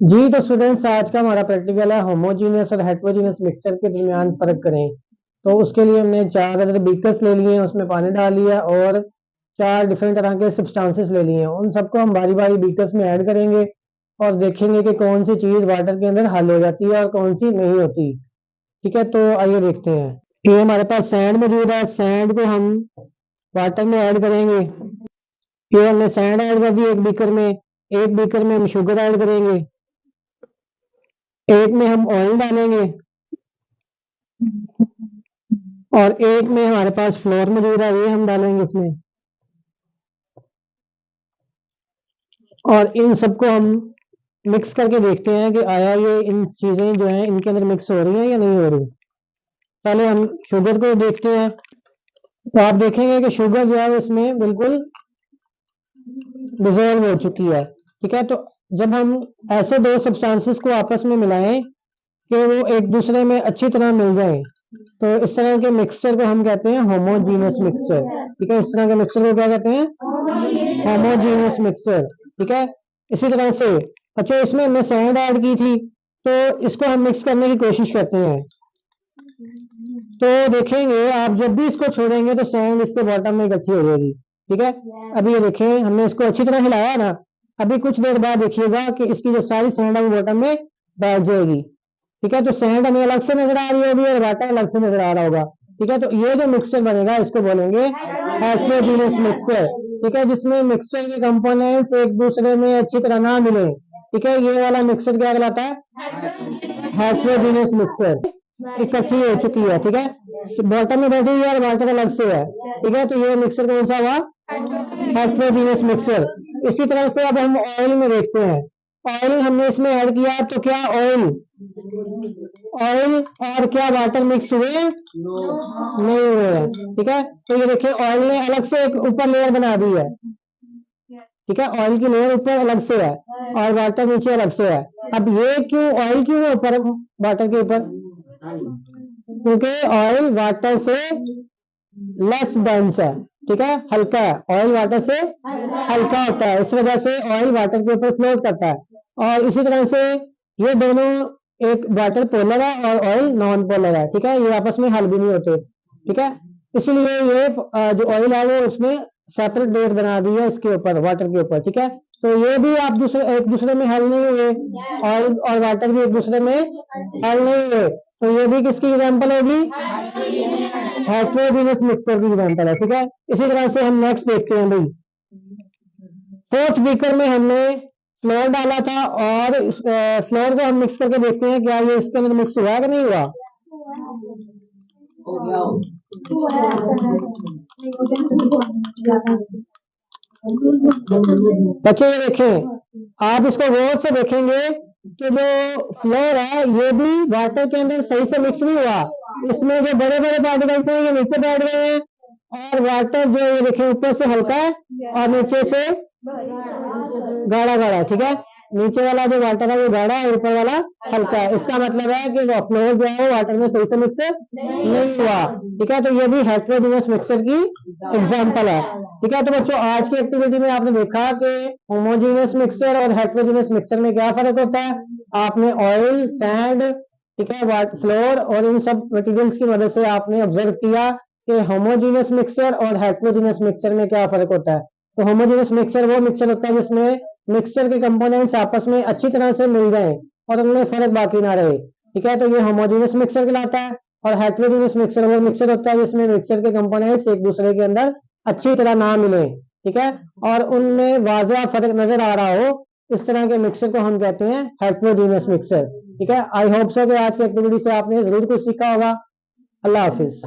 जी तो स्टूडेंट्स, आज का हमारा प्रैक्टिकल है होमोजीनियस और हेट्रोजीनियस मिक्सचर के दरमियान फर्क करें। तो उसके लिए हमने 4 अदर बीकर्स ले लिए हैं, उसमें पानी डाल लिया और 4 डिफरेंट तरह के सब्सटेंसेस ले लिए हैं। उन सबको हम बारी बारी बीकर्स में ऐड करेंगे और देखेंगे कि कौन सी चीज वाटर के अंदर हल हो जाती है और कौन सी नहीं होती। ठीक है, तो आइए देखते हैं। ये हमारे पास सैंड मौजूद है, सैंड को हम वाटर में ऐड करेंगे। ये हमने सैंड ऐड कर दी एक बीकर में, एक बीकर में हम शुगर ऐड करेंगे, एक में हम ऑयल डालेंगे और एक में हमारे पास फ्लोर मौजूद है, ये हम डालेंगे इसमें। और इन सबको हम मिक्स करके देखते हैं कि आया ये इन चीजें जो हैं इनके अंदर मिक्स हो रही हैं या नहीं हो रही। पहले हम शुगर को देखते हैं, तो आप देखेंगे कि शुगर जो है उसमें बिल्कुल डिजोल्व हो चुकी है। ठीक है, तो जब हम ऐसे दो सब्सटेंसेस को आपस में मिलाएं कि वो एक दूसरे में अच्छी तरह मिल जाए, तो इस तरह के मिक्सचर को हम कहते हैं होमोजीनियस मिक्सचर। ठीक है, इस तरह के मिक्सचर को क्या कहते हैं? Homogeneous mixture. ठीक है, इसी तरह से अच्छा, इसमें हमने सैंड ऐड की थी, तो इसको हम मिक्स करने की कोशिश करते हैं। तो देखेंगे आप जब भी इसको छोड़ेंगे तो सैंड इसके बॉटम में इकट्ठी हो जाएगी। ठीक है, अभी ये देखें हमने इसको अच्छी तरह हिलाया ना, अभी कुछ देर बाद देखिएगा कि इसकी जो सारी सैंड है वो बॉटम में बैठ जाएगी। ठीक है, तो सैंड हमें अलग से नजर आ रही होगी और वाटर अलग से नजर आ रहा होगा। ठीक है, तो ये जो मिक्सचर बनेगा इसको बोलेंगे हेट्रोजीनियस मिक्सचर। ठीक है, जिसमें मिक्सचर के कंपोनेंट्स एक दूसरे में अच्छी तरह ना मिले। ठीक है, ये वाला मिक्सचर क्या कहलाता है? Heterogeneous mixture. इकट्ठी हो चुकी है। ठीक है, बॉटम में बैठी हुई है और वाटर अलग से है। ठीक है, तो ये मिक्सचर कौन सा हुआ? Heterogeneous mixture. इसी तरह से अब हम ऑयल में देखते हैं। ऑयल हमने इसमें ऐड किया, तो क्या ऑयल ऑयल और क्या वाटर मिक्स हुए? नहीं हुए। ठीक है, तो ये देखिए ऑयल ने अलग से एक ऊपर लेयर बना दी है। ठीक है, ऑयल की लेयर ऊपर अलग से है और वाटर नीचे अलग से है। अब ये क्यों ऑयल क्यों है ऊपर वाटर के ऊपर? क्योंकि ऑयल वाटर से लेस डेंस है। ठीक है, हल्का है, ऑयल वाटर से हल्का होता है, इस वजह से ऑयल वाटर के ऊपर फ्लोट करता है। और इसी तरह से ये दोनों, एक वाटर पोलर है और ऑयल नॉन पोलर है। ठीक है, ये आपस में हल भी नहीं होते। ठीक है, इसलिए ये जो ऑयल है वो उसने सेपरेट लेयर बना दी है इसके ऊपर, वाटर के ऊपर। ठीक है, तो ये भी आप एक दूसरे में हल नहीं हुए, ऑयल और वाटर भी एक दूसरे में हल नहीं हुए, तो ये भी किसकी एग्जांपल होगी? हेट्रोजीनियस मिक्सचर की एग्जांपल है। ठीक है, इसी तरह से हम नेक्स्ट देखते हैं भाई। फोर्थ बीकर में हमने फ्लोर डाला था और फ्लोर को हम मिक्स करके देखते हैं क्या ये इसके अंदर मिक्स हुआ कि नहीं हुआ। बच्चे ये देखें, आप इसको गौर से देखेंगे कि जो फ्लोर है ये भी वाटर के अंदर सही से मिक्स नहीं हुआ। इसमें जो बड़े बड़े पार्टिकल्स हैं ये नीचे बैठ गए हैं और वाटर जो ये देखें ऊपर से हल्का है और नीचे से गाढ़ा गाढ़ा। ठीक है, नीचे वाला जो वाटर है वो गाढ़ा है और ऊपर वाला हल्का है। इसका मतलब है कि फ्लोर जो है वो वाटर में सही से मिक्स नहीं हुआ। ठीक है, तो ये भी हेट्रोजीनियस मिक्सचर की एग्जांपल है। ठीक है, तो बच्चों आज की एक्टिविटी में आपने देखा कि होमोजीनियस मिक्सचर और हेट्रोजीनियस मिक्सचर में क्या फर्क होता है। आपने ऑयल, सैंड, ठीक है, फ्लोर और इन सब मटेरियल्स की मदद से आपने ऑब्जर्व किया कि होमोजीनियस मिक्सचर और हेट्रोजीनियस मिक्सचर में क्या फर्क होता है। तो होमोजीनियस मिक्सचर वो मिक्सचर होता है जिसमें मिक्सचर के कंपोनेंट्स आपस में अच्छी तरह से मिल जाएं और उनमें फर्क बाकी ना रहे। ठीक है, तो ये होमोजीनियस मिक्सचर कहलाता है। और हेट्रोजीनियस मिक्सचर वो मिक्सचर होता है जिसमें मिक्सचर के कंपोनेंट्स एक दूसरे के अंदर अच्छी तरह ना मिले। ठीक है, और उनमें वाज़ेह फर्क नजर आ रहा हो, इस तरह के मिक्सचर को हम कहते हैं हेट्रोजीनियस मिक्सचर। ठीक है, आई होप सो कि आज की एक्टिविटी से आपने जरूर कुछ सीखा होगा। अल्लाह हाफिज।